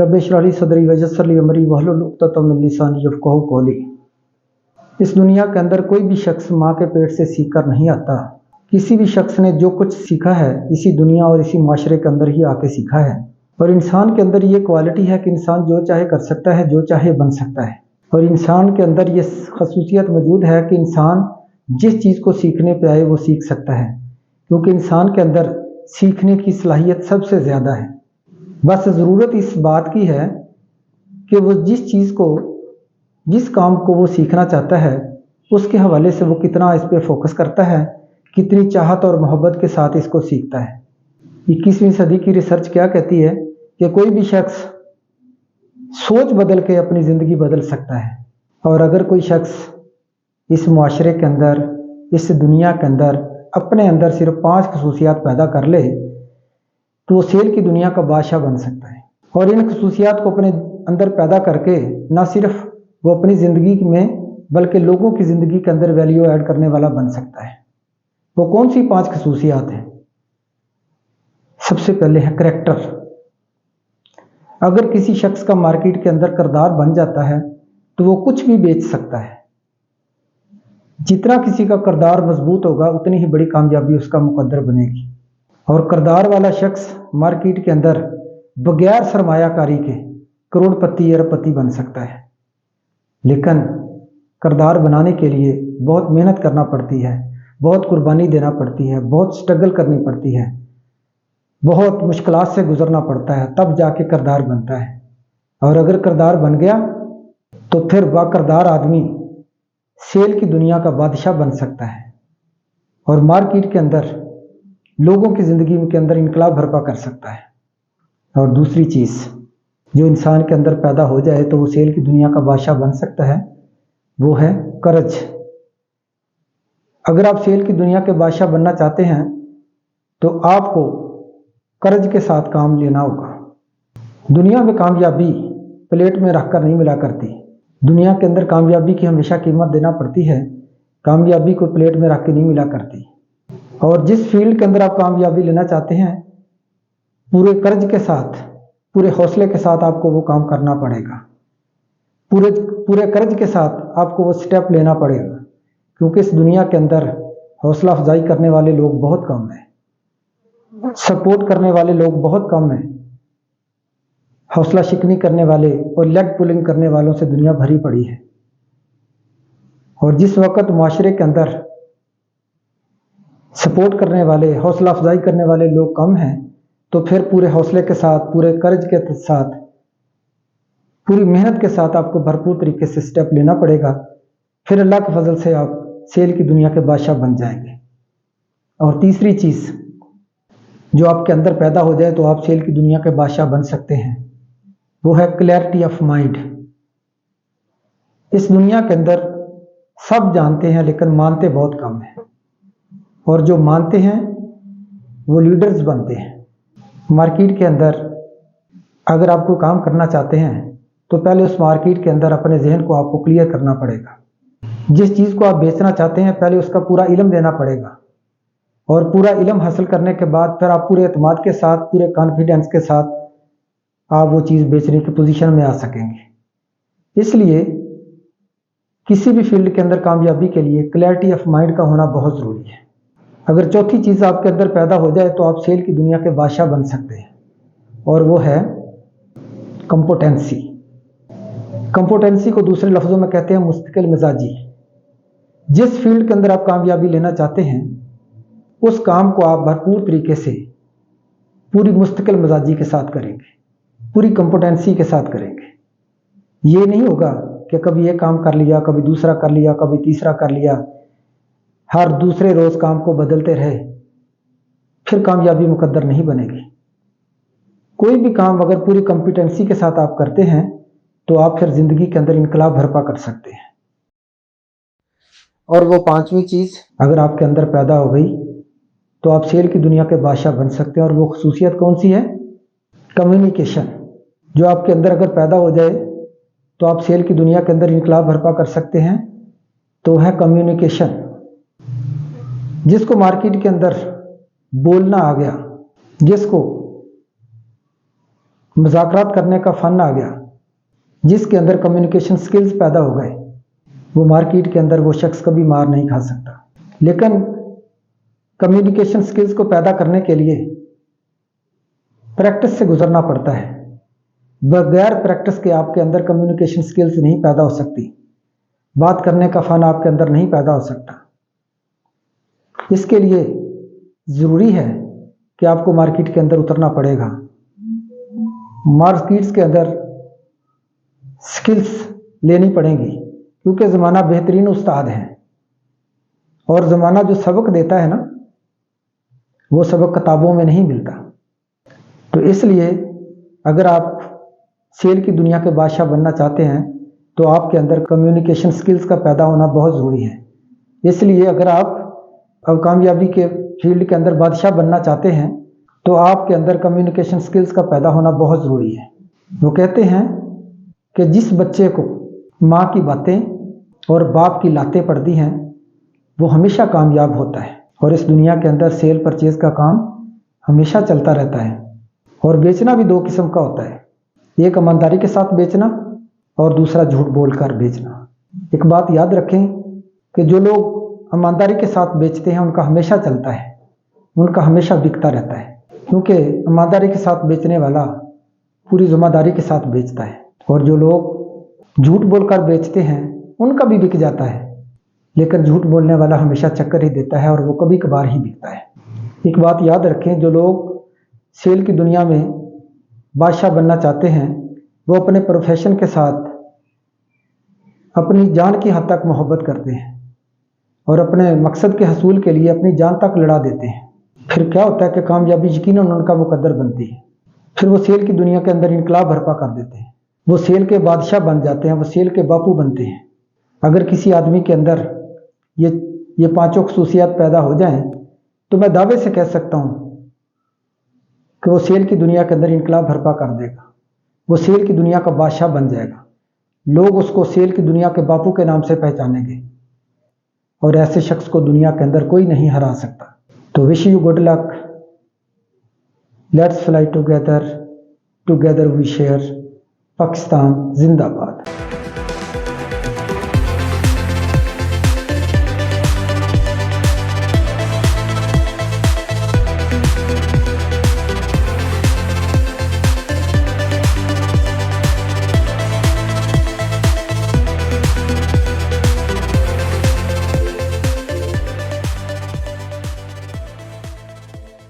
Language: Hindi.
रब इश्रह ली सदरी वयस्सिर ली अमरी वहलुल उक़दतम मिन लिसानी यफ़क़हू क़ौली। इस दुनिया के अंदर कोई भी शख्स माँ के पेट से सीख कर नहीं आता। किसी भी शख्स ने जो कुछ सीखा है इसी दुनिया और इसी माशरे के अंदर ही आके सीखा है। और इंसान के अंदर ये क्वालिटी है कि इंसान जो चाहे कर सकता है, जो चाहे बन सकता है। और इंसान के अंदर ये खसूसियत मौजूद है कि इंसान जिस चीज़ को सीखने पे आए वो सीख सकता है, क्योंकि इंसान के अंदर सीखने की सलाहियत सबसे ज़्यादा है। बस ज़रूरत इस बात की है कि वो जिस चीज़ को, जिस काम को वो सीखना चाहता है उसके हवाले से वो कितना इस पर फोकस करता है, कितनी चाहत और मोहब्बत के साथ इसको सीखता है। 21वीं सदी की रिसर्च क्या कहती है कि कोई भी शख्स सोच बदल के अपनी ज़िंदगी बदल सकता है। और अगर कोई शख्स इस मुआशरे के अंदर, इस दुनिया के अंदर अपने अंदर सिर्फ 5 खसूसियात पैदा कर ले तो वो सेल की दुनिया का बादशाह बन सकता है। और इन खसूसियात को अपने अंदर पैदा करके न सिर्फ वो अपनी ज़िंदगी में बल्कि लोगों की ज़िंदगी के अंदर वैल्यू ऐड करने वाला बन सकता है। वो कौन सी 5 खसूसियात हैं? सबसे पहले है करैक्टर। अगर किसी शख्स का मार्केट के अंदर किरदार बन जाता है तो वो कुछ भी बेच सकता है। जितना किसी का किरदार मजबूत होगा उतनी ही बड़ी कामयाबी उसका मुकद्दर बनेगी। और किरदार वाला शख्स मार्केट के अंदर बगैर सरमायाकारी के करोड़पति अरबपति बन सकता है। लेकिन किरदार बनाने के लिए बहुत मेहनत करना पड़ती है, बहुत कुर्बानी देना पड़ती है, बहुत स्ट्रगल करनी पड़ती है, बहुत मुश्किलात से गुजरना पड़ता है, तब जाके किरदार बनता है। और अगर किरदार बन गया तो फिर वह किरदार आदमी सेल की दुनिया का बादशाह बन सकता है और मार्केट के अंदर लोगों की ज़िंदगी के अंदर इनकलाब बर्पा कर सकता है। और दूसरी चीज़ जो इंसान के अंदर पैदा हो जाए तो वो सेल की दुनिया का बादशाह बन सकता है, वो है करज। अगर आप सेल की दुनिया के बादशाह बनना चाहते हैं तो आपको करज के साथ काम लेना होगा। दुनिया में कामयाबी प्लेट में रखकर नहीं मिला करती। दुनिया के अंदर कामयाबी की हमेशा कीमत देना पड़ती है, कामयाबी को प्लेट में रख के नहीं मिला करती। और जिस फील्ड के अंदर आप कामयाबी लेना चाहते हैं, पूरे कर्ज के साथ, पूरे हौसले के साथ आपको वो काम करना पड़ेगा। पूरे कर्ज के साथ आपको वो स्टेप लेना पड़ेगा, क्योंकि इस दुनिया के अंदर हौसला अफजाई करने वाले लोग बहुत कम हैं, सपोर्ट करने वाले लोग बहुत कम हैं। हौसला शिकनी करने वाले और लेग पुलिंग करने वालों से दुनिया भरी पड़ी है। और जिस वक्त माशरे के अंदर सपोर्ट करने वाले, हौसला अफजाई करने वाले लोग कम हैं, तो फिर पूरे हौसले के साथ, पूरे कर्ज के साथ, पूरी मेहनत के साथ आपको भरपूर तरीके से स्टेप लेना पड़ेगा। फिर अल्लाह के फजल से आप सेल की दुनिया के बादशाह बन जाएंगे। और तीसरी चीज़ जो आपके अंदर पैदा हो जाए तो आप सेल की दुनिया के बादशाह बन सकते हैं, वो है क्लैरिटी ऑफ माइंड। इस दुनिया के अंदर सब जानते हैं लेकिन मानते बहुत कम हैं, और जो मानते हैं वो लीडर्स बनते हैं। मार्केट के अंदर अगर आप कोई काम करना चाहते हैं तो पहले उस मार्केट के अंदर अपने जहन को आपको क्लियर करना पड़ेगा। जिस चीज़ को आप बेचना चाहते हैं पहले उसका पूरा इल्म देना पड़ेगा, और पूरा इल्म हासिल करने के बाद फिर आप पूरे एतमाद के साथ, पूरे कॉन्फिडेंस के साथ आप वो चीज़ बेचने की पोजीशन में आ सकेंगे। इसलिए किसी भी फील्ड के अंदर कामयाबी के लिए क्लैरिटी ऑफ माइंड का होना बहुत ज़रूरी है। अगर चौथी चीज़ आपके अंदर पैदा हो जाए तो आप सेल की दुनिया के बादशाह बन सकते हैं, और वो है कंपोटेंसी। कंपोटेंसी को दूसरे लफ्ज़ों में कहते हैं मुस्तकिल मिजाजी। जिस फील्ड के अंदर आप कामयाबी लेना चाहते हैं उस काम को आप भरपूर तरीके से पूरी मुस्तकिल मिजाजी के साथ करेंगे, पूरी कंपोटेंसी के साथ करेंगे। ये नहीं होगा कि कभी ये काम कर लिया, कभी दूसरा कर लिया, कभी तीसरा कर लिया, हर दूसरे रोज़ काम को बदलते रहे, फिर कामयाबी मुकद्दर नहीं बनेगी। कोई भी काम अगर पूरी कंपिटेंसी के साथ आप करते हैं तो आप फिर ज़िंदगी के अंदर इनकलाब बर्पा कर सकते हैं। और वो पांचवी चीज़ अगर आपके अंदर पैदा हो गई तो आप सेल की दुनिया के बादशाह बन सकते हैं। और वो खसूसियत कौन सी है? कम्युनिकेशन। जो आपके अंदर अगर पैदा हो जाए तो आप सेल की दुनिया के अंदर इनकलाब बर्पा कर सकते हैं, तो है कम्युनिकेशन। जिसको मार्केट के अंदर बोलना आ गया, जिसको मुज़ाकरात करने का फ़न आ गया, जिसके अंदर कम्युनिकेशन स्किल्स पैदा हो गए, वो मार्केट के अंदर वो शख्स कभी मार नहीं खा सकता। लेकिन कम्युनिकेशन स्किल्स को पैदा करने के लिए प्रैक्टिस से गुजरना पड़ता है। बगैर प्रैक्टिस के आपके अंदर कम्युनिकेशन स्किल्स नहीं पैदा हो सकती, बात करने का फ़न आपके अंदर नहीं पैदा हो सकता। इसके लिए ज़रूरी है कि आपको मार्केट के अंदर उतरना पड़ेगा, मार्केट्स के अंदर स्किल्स लेनी पड़ेंगी, क्योंकि ज़माना बेहतरीन उस्ताद है और ज़माना जो सबक देता है ना, वो सबक किताबों में नहीं मिलता। तो इसलिए अगर आप सेल की दुनिया के बादशाह बनना चाहते हैं तो आपके अंदर कम्युनिकेशन स्किल्स का पैदा होना बहुत ज़रूरी है। इसलिए अगर आप अब कामयाबी के फील्ड के अंदर बादशाह बनना चाहते हैं तो आपके अंदर कम्युनिकेशन स्किल्स का पैदा होना बहुत ज़रूरी है। वो कहते हैं कि जिस बच्चे को माँ की बातें और बाप की लातें पड़ती हैं वो हमेशा कामयाब होता है। और इस दुनिया के अंदर सेल परचेज़ का काम हमेशा चलता रहता है। और बेचना भी दो किस्म का होता है, एक ईमानदारी के साथ बेचना और दूसरा झूठ बोलकर बेचना। एक बात याद रखें कि जो लोग ईमानदारी के साथ बेचते हैं उनका हमेशा चलता है, उनका हमेशा बिकता रहता है, क्योंकि ईमानदारी के साथ बेचने वाला पूरी ज़िम्मेदारी के साथ बेचता है। और जो लोग झूठ बोलकर बेचते हैं उनका भी बिक जाता है, लेकिन झूठ बोलने वाला हमेशा चक्कर ही देता है और वो कभी कभार ही बिकता है। एक बात याद रखें, जो लोग सेल की दुनिया में बादशाह बनना चाहते हैं वो अपने प्रोफेशन के साथ अपनी जान की हद तक मोहब्बत करते हैं और अपने मकसद के हसूल के लिए अपनी जान तक लड़ा देते हैं। फिर क्या होता है कि कामयाबी यकीनन उनका मुकद्दर बनती है। फिर वो सेल की दुनिया के अंदर इनकलाब बर्पा कर देते हैं, वो सेल के बादशाह बन जाते हैं, वो सेल के बापू बनते हैं। अगर किसी आदमी के अंदर ये पांचों खसूसियात पैदा हो जाएं तो मैं दावे से कह सकता हूँ कि वो सेल की दुनिया के अंदर इनकलाब बर्पा कर देगा, वो सेल की दुनिया का बादशाह बन जाएगा। लोग उसको सेल की दुनिया के बापू के नाम से पहचानेंगे और ऐसे शख्स को दुनिया के अंदर कोई नहीं हरा सकता। तो wish you good luck, let's fly together, together we share, Pakistan जिंदाबाद।